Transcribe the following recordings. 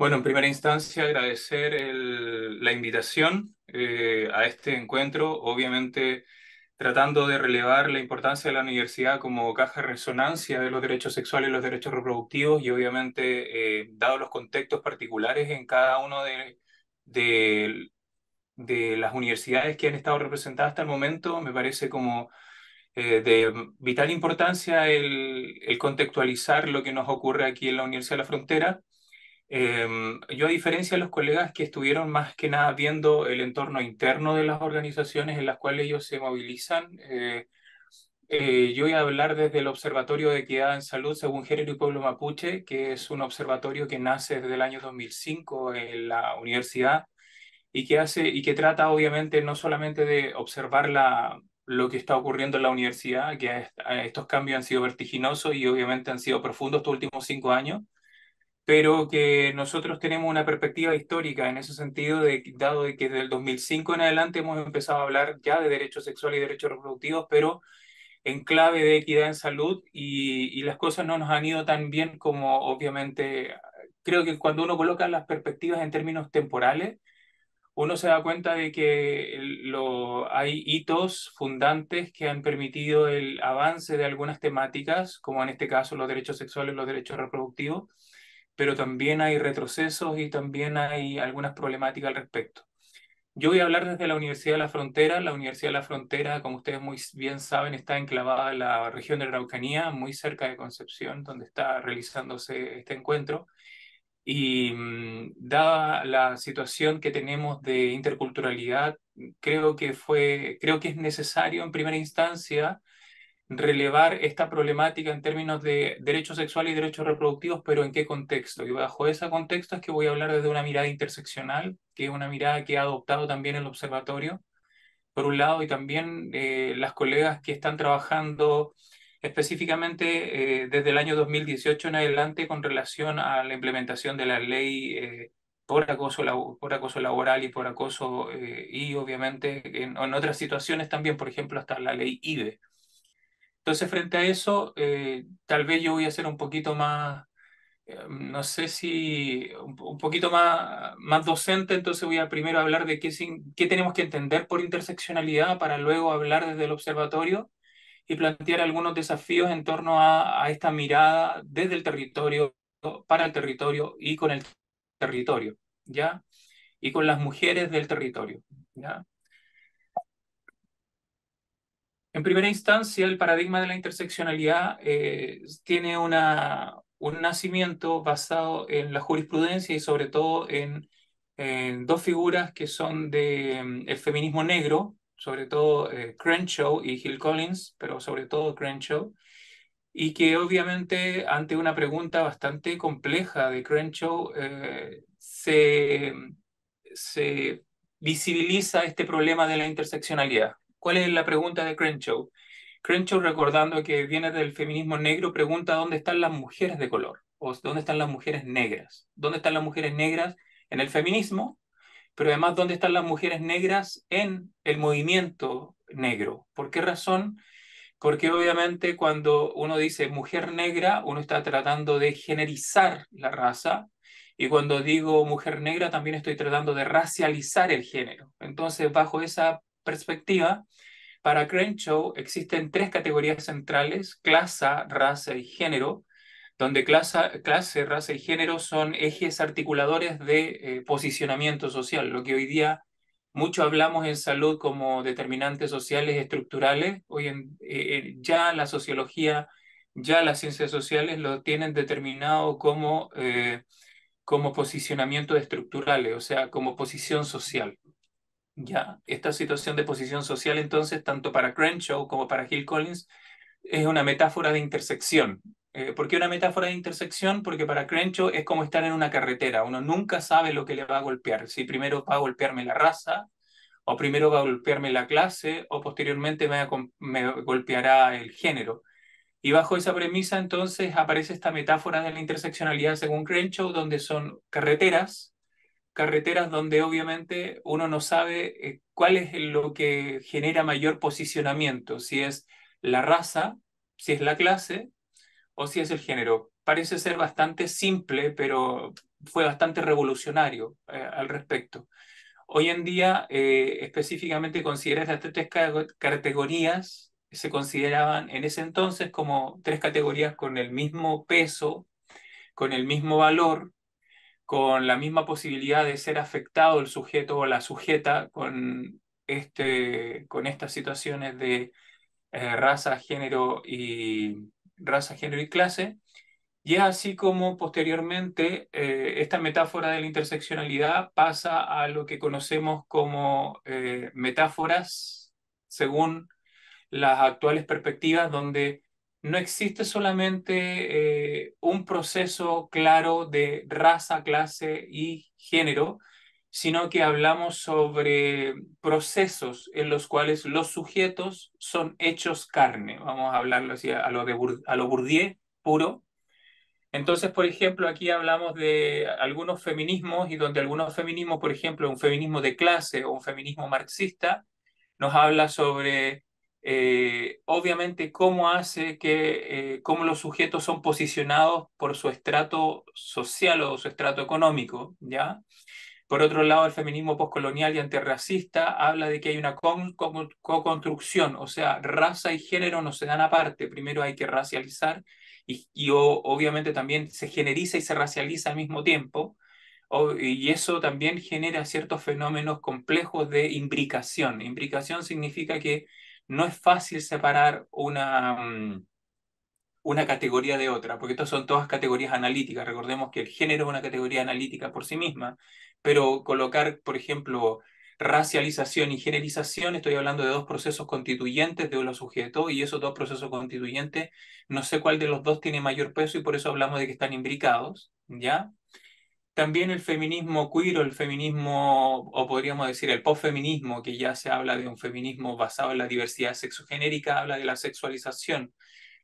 Bueno, en primera instancia agradecer la invitación a este encuentro, obviamente tratando de relevar la importancia de la universidad como caja de resonancia de los derechos sexuales y los derechos reproductivos y obviamente dado los contextos particulares en cada uno de, de las universidades que han estado representadas hasta el momento, me parece como de vital importancia el contextualizar lo que nos ocurre aquí en la Universidad de la Frontera. Yo, a diferencia de los colegas que estuvieron más que nada viendo el entorno interno de las organizaciones en las cuales ellos se movilizan, yo voy a hablar desde el Observatorio de Equidad en Salud según Género y Pueblo Mapuche, que es un observatorio que nace desde el año 2005 en la universidad y que hace y que trata obviamente no solamente de observar lo que está ocurriendo en la universidad, que estos cambios han sido vertiginosos y obviamente han sido profundos estos últimos 5 años, pero que nosotros tenemos una perspectiva histórica en ese sentido, dado de que desde el 2005 en adelante hemos empezado a hablar ya de derechos sexuales y derechos reproductivos, pero en clave de equidad en salud y las cosas no nos han ido tan bien como obviamente creo que cuando uno coloca las perspectivas en términos temporales, uno se da cuenta de que hay hitos fundantes que han permitido el avance de algunas temáticas, como en este caso los derechos sexuales y los derechos reproductivos, pero también hay retrocesos y también hay algunas problemáticas al respecto. Yo voy a hablar desde la Universidad de la Frontera. La Universidad de la Frontera, como ustedes muy bien saben, está enclavada en la región de la Araucanía, muy cerca de Concepción, donde está realizándose este encuentro. Y dada la situación que tenemos de interculturalidad, creo que es necesario en primera instancia relevar esta problemática en términos de derechos sexuales y derechos reproductivos, pero ¿en qué contexto? Y bajo ese contexto es que voy a hablar desde una mirada interseccional, que es una mirada que ha adoptado también el observatorio, por un lado, y también las colegas que están trabajando específicamente desde el año 2018 en adelante con relación a la implementación de la ley por acoso laboral y por acoso, y obviamente en otras situaciones también, por ejemplo, hasta la ley IBE. Entonces, frente a eso, tal vez yo voy a ser un poquito más, no sé si un poquito más docente, entonces voy a primero hablar de qué tenemos que entender por interseccionalidad para luego hablar desde el observatorio y plantear algunos desafíos en torno a esta mirada desde el territorio, para el territorio y con el territorio, ¿ya? Y con las mujeres del territorio, ¿ya? En primera instancia, el paradigma de la interseccionalidad tiene un nacimiento basado en la jurisprudencia y sobre todo en dos figuras que son el feminismo negro, sobre todo Crenshaw y Hill Collins, pero sobre todo Crenshaw, y que obviamente ante una pregunta bastante compleja de Crenshaw se visibiliza este problema de la interseccionalidad. ¿Cuál es la pregunta de Crenshaw? Crenshaw, recordando que viene del feminismo negro, pregunta dónde están las mujeres de color o dónde están las mujeres negras. ¿Dónde están las mujeres negras en el feminismo? Pero además, ¿dónde están las mujeres negras en el movimiento negro? ¿Por qué razón? Porque obviamente cuando uno dice mujer negra, uno está tratando de generizar la raza, y cuando digo mujer negra también estoy tratando de racializar el género. Entonces, bajo esa perspectiva, para Crenshaw existen tres categorías centrales: clase, raza y género, donde clase, raza y género son ejes articuladores de posicionamiento social, lo que hoy día mucho hablamos en salud como determinantes sociales estructurales. Ya la sociología, ya las ciencias sociales lo tienen determinado como posicionamientos estructurales, o sea, como posición social. Ya, esta situación de posición social, entonces, tanto para Crenshaw como para Hill Collins, es una metáfora de intersección. ¿Por qué una metáfora de intersección? Porque para Crenshaw es como estar en una carretera. Uno nunca sabe lo que le va a golpear. Si primero va a golpearme la raza, o primero va a golpearme la clase, o posteriormente me golpeará el género. Y bajo esa premisa, entonces, aparece esta metáfora de la interseccionalidad según Crenshaw, donde son carreteras donde obviamente uno no sabe cuál es lo que genera mayor posicionamiento, si es la raza, si es la clase o si es el género. Parece ser bastante simple, pero fue bastante revolucionario al respecto. Hoy en día, específicamente, considera estas tres categorías, se consideraban en ese entonces como tres categorías con el mismo peso, con el mismo valor, con la misma posibilidad de ser afectado el sujeto o la sujeta con estas situaciones de raza, género y clase. Y es así como posteriormente esta metáfora de la interseccionalidad pasa a lo que conocemos como metáforas según las actuales perspectivas, donde no existe solamente un proceso claro de raza, clase y género, sino que hablamos sobre procesos en los cuales los sujetos son hechos carne. Vamos a hablarlo así a lo Bourdieu puro. Entonces, por ejemplo, aquí hablamos de algunos feminismos y donde algunos feminismos, por ejemplo, un feminismo de clase o un feminismo marxista, nos habla sobre, obviamente, cómo los sujetos son posicionados por su estrato social o su estrato económico, ¿ya? Por otro lado, el feminismo postcolonial y antirracista habla de que hay una co-construcción, o sea, raza y género no se dan aparte, primero hay que racializar obviamente también se generiza y se racializa al mismo tiempo, y eso también genera ciertos fenómenos complejos de imbricación. Imbricación significa que no es fácil separar una categoría de otra, porque estas son todas categorías analíticas. Recordemos que el género es una categoría analítica por sí misma, pero colocar, por ejemplo, racialización y generización, estoy hablando de dos procesos constituyentes de los sujetos, y esos dos procesos constituyentes, no sé cuál de los dos tiene mayor peso y por eso hablamos de que están imbricados, ¿ya? También el feminismo queer o el feminismo, o podríamos decir el posfeminismo, que ya se habla de un feminismo basado en la diversidad sexogenérica, habla de la sexualización,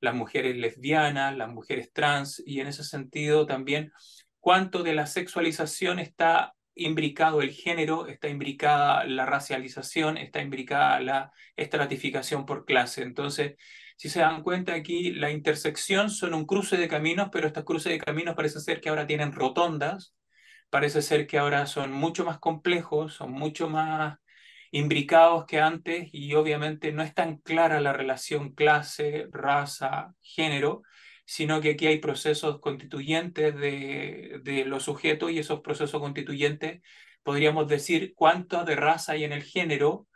las mujeres lesbianas, las mujeres trans, y en ese sentido también cuánto de la sexualización está imbricado el género, está imbricada la racialización, está imbricada la estratificación por clase. Entonces, si se dan cuenta aquí, la intersección son un cruce de caminos, pero estos cruces de caminos parece ser que ahora tienen rotondas, parece ser que ahora son mucho más complejos, son mucho más imbricados que antes y obviamente no es tan clara la relación clase, raza, género, sino que aquí hay procesos constituyentes de los sujetos y esos procesos constituyentes podríamos decir cuánto de raza hay en el género,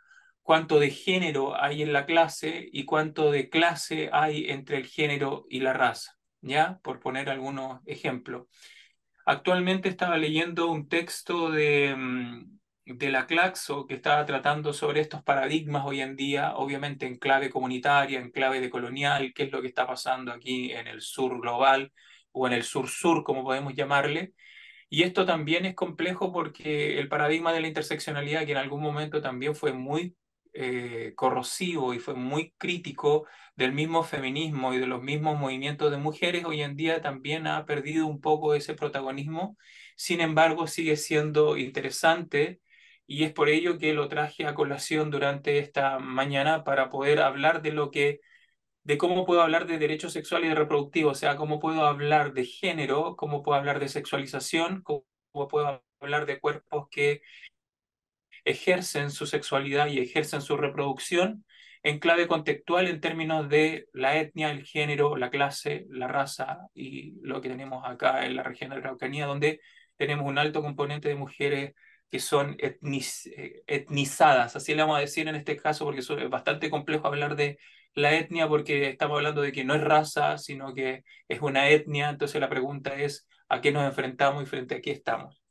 cuánto de género hay en la clase y cuánto de clase hay entre el género y la raza, ¿ya? Por poner algunos ejemplos. Actualmente estaba leyendo un texto de la Claxo que estaba tratando sobre estos paradigmas hoy en día, obviamente en clave comunitaria, en clave de colonial, qué es lo que está pasando aquí en el sur global o en el sur-sur, como podemos llamarle. Y esto también es complejo porque el paradigma de la interseccionalidad, que en algún momento también fue muy corrosivo y fue muy crítico del mismo feminismo y de los mismos movimientos de mujeres, hoy en día también ha perdido un poco ese protagonismo. Sin embargo, sigue siendo interesante y es por ello que lo traje a colación durante esta mañana para poder hablar de cómo puedo hablar de derechos sexuales y reproductivos, o sea, cómo puedo hablar de género, cómo puedo hablar de sexualización, cómo puedo hablar de cuerpos que ejercen su sexualidad y ejercen su reproducción en clave contextual en términos de la etnia, el género, la clase, la raza y lo que tenemos acá en la región de la Araucanía, donde tenemos un alto componente de mujeres que son etnizadas, así le vamos a decir en este caso, porque es bastante complejo hablar de la etnia porque estamos hablando de que no es raza, sino que es una etnia, entonces la pregunta es a qué nos enfrentamos y frente a qué estamos.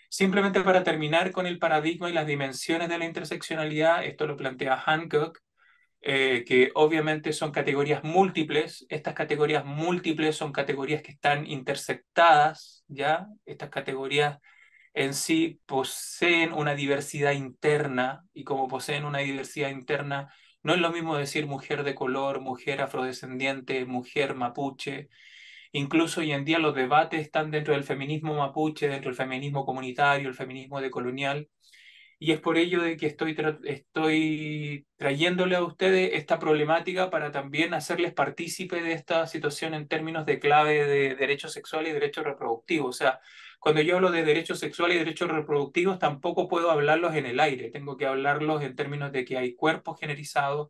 Simplemente para terminar con el paradigma y las dimensiones de la interseccionalidad, esto lo plantea Hancock, que obviamente son categorías múltiples. Estas categorías múltiples son categorías que están intersectadas, ¿ya? Estas categorías en sí poseen una diversidad interna y como poseen una diversidad interna, no es lo mismo decir mujer de color, mujer afrodescendiente, mujer mapuche. Incluso hoy en día los debates están dentro del feminismo mapuche, dentro del feminismo comunitario, el feminismo decolonial, y es por ello de que estoy trayéndole a ustedes esta problemática para también hacerles partícipe de esta situación en términos de clave de derechos sexuales y derechos reproductivos. O sea, cuando yo hablo de derechos sexuales y derechos reproductivos, tampoco puedo hablarlos en el aire, tengo que hablarlos en términos de que hay cuerpos generizados,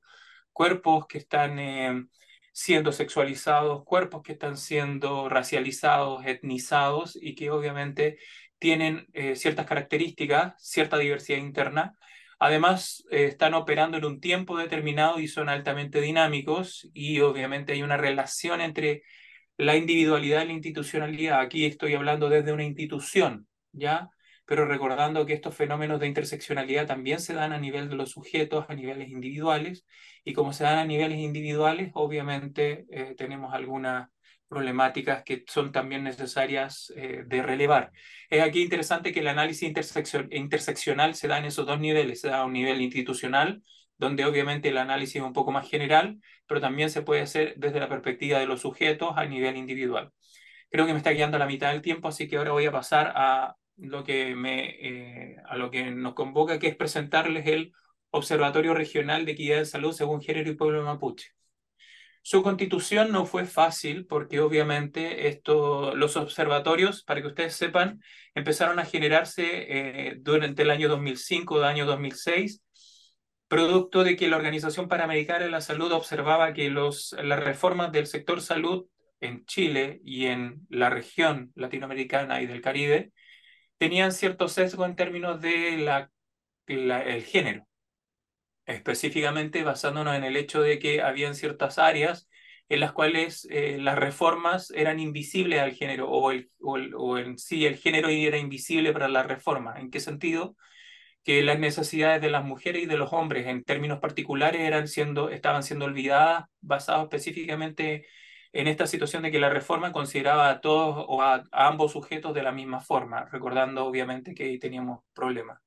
cuerpos que están siendo sexualizados, cuerpos que están siendo racializados, etnizados y que obviamente tienen ciertas características, cierta diversidad interna. Además, están operando en un tiempo determinado y son altamente dinámicos y obviamente hay una relación entre la individualidad y la institucionalidad. Aquí estoy hablando desde una institución, ¿ya? Pero recordando que estos fenómenos de interseccionalidad también se dan a nivel de los sujetos, a niveles individuales, y como se dan a niveles individuales, obviamente tenemos algunas problemáticas que son también necesarias de relevar. Es aquí interesante que el análisis interseccional se da en esos dos niveles, se da a un nivel institucional, donde obviamente el análisis es un poco más general, pero también se puede hacer desde la perspectiva de los sujetos a nivel individual. Creo que me está guiando la mitad del tiempo, así que ahora voy a pasar a a lo que nos convoca, que es presentarles el Observatorio Regional de Equidad de Salud según Género y Pueblo Mapuche. Su constitución no fue fácil porque obviamente los observatorios, para que ustedes sepan, empezaron a generarse durante el año 2005, el año 2006, producto de que la Organización Panamericana de la Salud observaba que las reformas del sector salud en Chile y en la región latinoamericana y del Caribe tenían cierto sesgo en términos de el género, específicamente basándonos en el hecho de que habían ciertas áreas en las cuales las reformas eran invisibles al género o en sí el género era invisible para la reforma. ¿En qué sentido? Que las necesidades de las mujeres y de los hombres en términos particulares estaban siendo olvidadas, basado específicamente en esta situación de que la reforma consideraba a todos o a ambos sujetos de la misma forma, recordando obviamente que ahí teníamos problemas.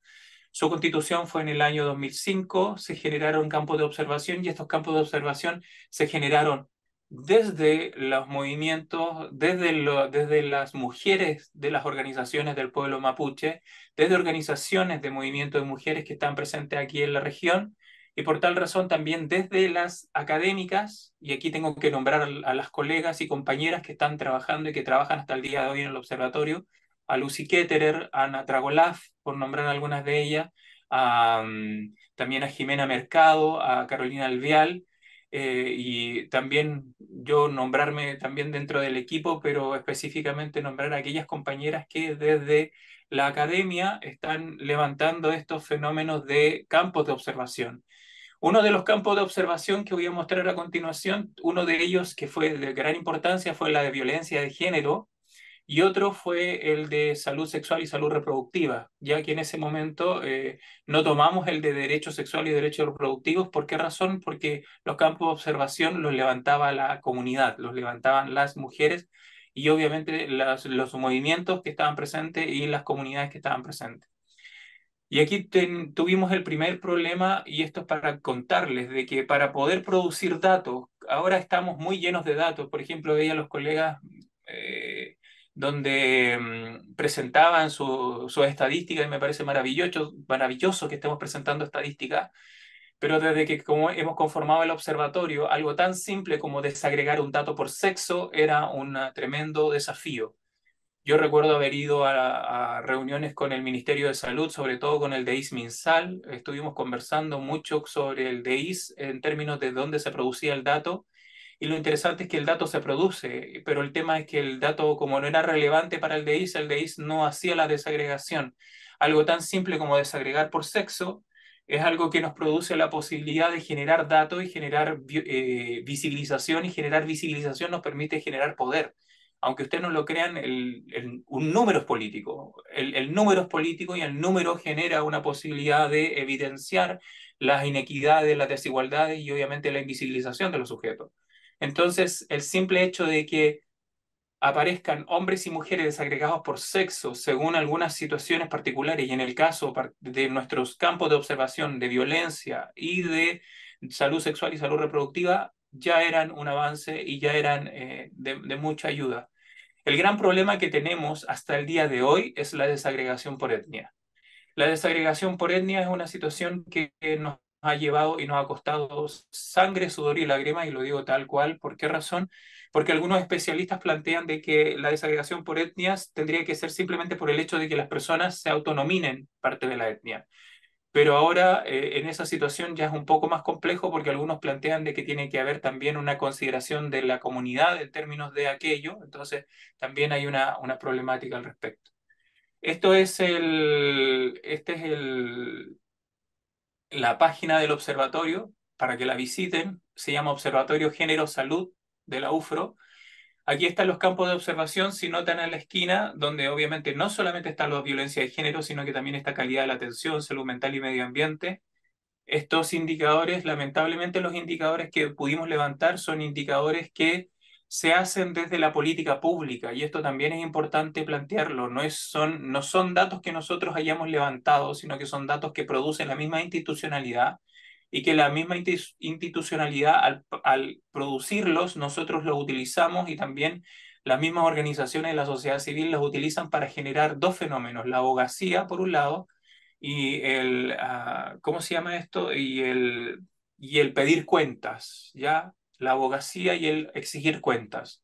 Su constitución fue en el año 2005, se generaron campos de observación y estos campos de observación se generaron desde los movimientos, desde las mujeres de las organizaciones del pueblo mapuche, desde organizaciones de movimientos de mujeres que están presentes aquí en la región y por tal razón también desde las académicas, y aquí tengo que nombrar a las colegas y compañeras que están trabajando y que trabajan hasta el día de hoy en el observatorio, a Lucy Ketterer, a Ana Tragolaf, por nombrar algunas de ellas, también a Jimena Mercado, a Carolina Alveal, y también yo nombrarme también dentro del equipo, pero específicamente nombrar a aquellas compañeras que desde la academia están levantando estos fenómenos de campos de observación. Uno de los campos de observación que voy a mostrar a continuación, uno de ellos que fue de gran importancia fue la de violencia de género, y otro fue el de salud sexual y salud reproductiva, ya que en ese momento no tomamos el de derechos sexuales y derechos reproductivos. ¿Por qué razón? Porque los campos de observación los levantaba la comunidad, los levantaban las mujeres y obviamente los movimientos que estaban presentes y las comunidades que estaban presentes. Y aquí tuvimos el primer problema, y esto es para contarles, de que para poder producir datos, ahora estamos muy llenos de datos. Por ejemplo, veía a los colegas eh, donde presentaban sus estadísticas y me parece maravilloso, maravilloso que estemos presentando estadísticas, pero desde que como hemos conformado el observatorio, algo tan simple como desagregar un dato por sexo era un tremendo desafío. Yo recuerdo haber ido a reuniones con el Ministerio de Salud, sobre todo con el DEIS MinSal. Estuvimos conversando mucho sobre el DEIS en términos de dónde se producía el dato. Y lo interesante es que el dato se produce, pero el tema es que el dato, como no era relevante para el DEIS no hacía la desagregación. Algo tan simple como desagregar por sexo es algo que nos produce la posibilidad de generar datos y generar visibilización, y generar visibilización nos permite generar poder. Aunque ustedes no lo crean, un número es político. El número es político y el número genera una posibilidad de evidenciar las inequidades, las desigualdades y obviamente la invisibilización de los sujetos. Entonces, el simple hecho de que aparezcan hombres y mujeres desagregados por sexo según algunas situaciones particulares, y en el caso de nuestros campos de observación de violencia y de salud sexual y salud reproductiva, ya eran un avance y ya eran de mucha ayuda. El gran problema que tenemos hasta el día de hoy es la desagregación por etnia. La desagregación por etnia es una situación que nos ha llevado y nos ha costado sangre, sudor y lágrimas, y lo digo tal cual. ¿Por qué razón? Porque algunos especialistas plantean de que la desagregación por etnias tendría que ser simplemente por el hecho de que las personas se autonominen parte de la etnia. Pero ahora en esa situación ya es un poco más complejo porque algunos plantean de que tiene que haber también una consideración de la comunidad en términos de aquello, entonces también hay una problemática al respecto. Este es la página del observatorio para que la visiten. Se llama Observatorio Género Salud de la UFRO. Aquí están los campos de observación, si notan en la esquina, donde obviamente no solamente está la violencia de género, sino que también está calidad de la atención, salud mental y medio ambiente. Estos indicadores, lamentablemente los indicadores que pudimos levantar son indicadores que se hacen desde la política pública y esto también es importante plantearlo. No son datos que nosotros hayamos levantado, sino que son datos que produce la misma institucionalidad y que la misma institucionalidad al producirlos nosotros los utilizamos y también las mismas organizaciones de la sociedad civil los utilizan para generar dos fenómenos, la abogacía por un lado y ¿cómo se llama esto? Y el pedir cuentas, ¿ya? La abogacía y el exigir cuentas.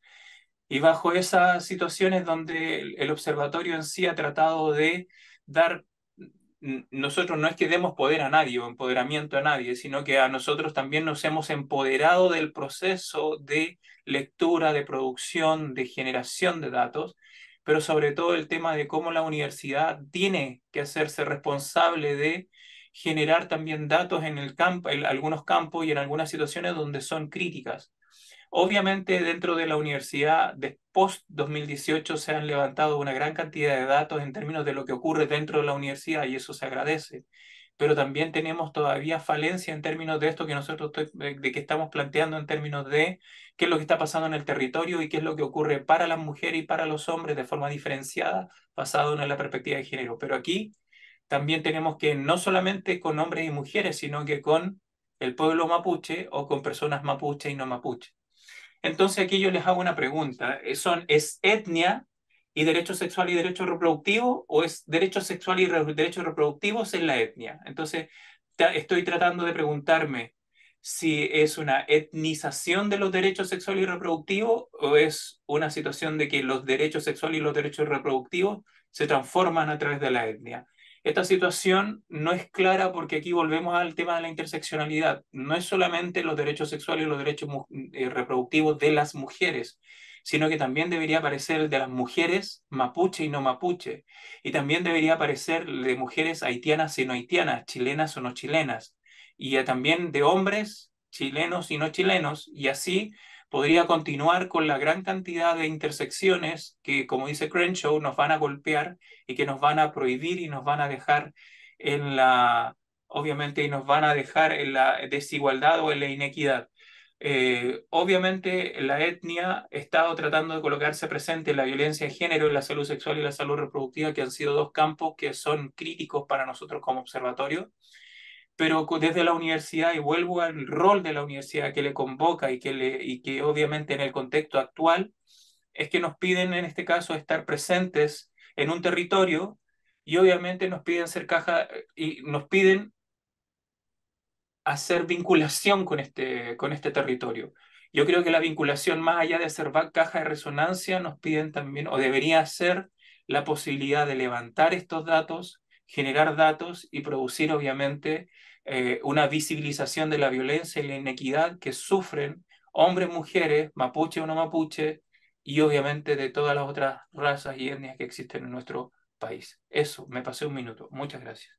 Y bajo esas situaciones donde el observatorio en sí ha tratado de dar, nosotros no es que demos poder a nadie o empoderamiento a nadie, sino que a nosotros también nos hemos empoderado del proceso de lectura, de producción, de generación de datos, pero sobre todo el tema de cómo la universidad tiene que hacerse responsable de generar también datos en el campo, en algunos campos y en algunas situaciones donde son críticas. Obviamente, dentro de la universidad, de post-2018 se han levantado una gran cantidad de datos en términos de lo que ocurre dentro de la universidad y eso se agradece. Pero también tenemos todavía falencia en términos de esto que nosotros de que estamos planteando en términos de qué es lo que está pasando en el territorio y qué es lo que ocurre para las mujeres y para los hombres de forma diferenciada, basado en la perspectiva de género. Pero aquí también tenemos que no solamente con hombres y mujeres, sino que con el pueblo mapuche o con personas mapuche y no mapuche. Entonces aquí yo les hago una pregunta. ¿Es etnia y derecho sexual y derecho reproductivo o es derecho sexual y derechos reproductivos en la etnia? Entonces estoy tratando de preguntarme si es una etnización de los derechos sexuales y reproductivos o es una situación de que los derechos sexuales y los derechos reproductivos se transforman a través de la etnia. Esta situación no es clara porque aquí volvemos al tema de la interseccionalidad. No es solamente los derechos sexuales y los derechos reproductivos de las mujeres, sino que también debería aparecer el de las mujeres mapuche y no mapuche. Y también debería aparecer el de mujeres haitianas y no haitianas, chilenas o no chilenas. Y también de hombres chilenos y no chilenos. Y así podría continuar con la gran cantidad de intersecciones que, como dice Crenshaw, nos van a golpear y que nos van a prohibir y nos van a dejar en obviamente, y nos van a dejar en la desigualdad o en la inequidad. Obviamente la etnia ha estado tratando de colocarse presente en la violencia de género, en la salud sexual y la salud reproductiva, que han sido dos campos que son críticos para nosotros como observatorio, pero desde la universidad, y vuelvo al rol de la universidad que le convoca y que obviamente en el contexto actual es que nos piden en este caso estar presentes en un territorio y obviamente nos piden ser caja y nos piden hacer vinculación con este territorio. Yo creo que la vinculación, más allá de ser caja de resonancia, nos piden también, o debería ser, la posibilidad de levantar estos datos, generar datos y producir, obviamente, una visibilización de la violencia y la inequidad que sufren hombres, mujeres, mapuche o no mapuche, y obviamente de todas las otras razas y etnias que existen en nuestro país. Eso, me pasé un minuto. Muchas gracias.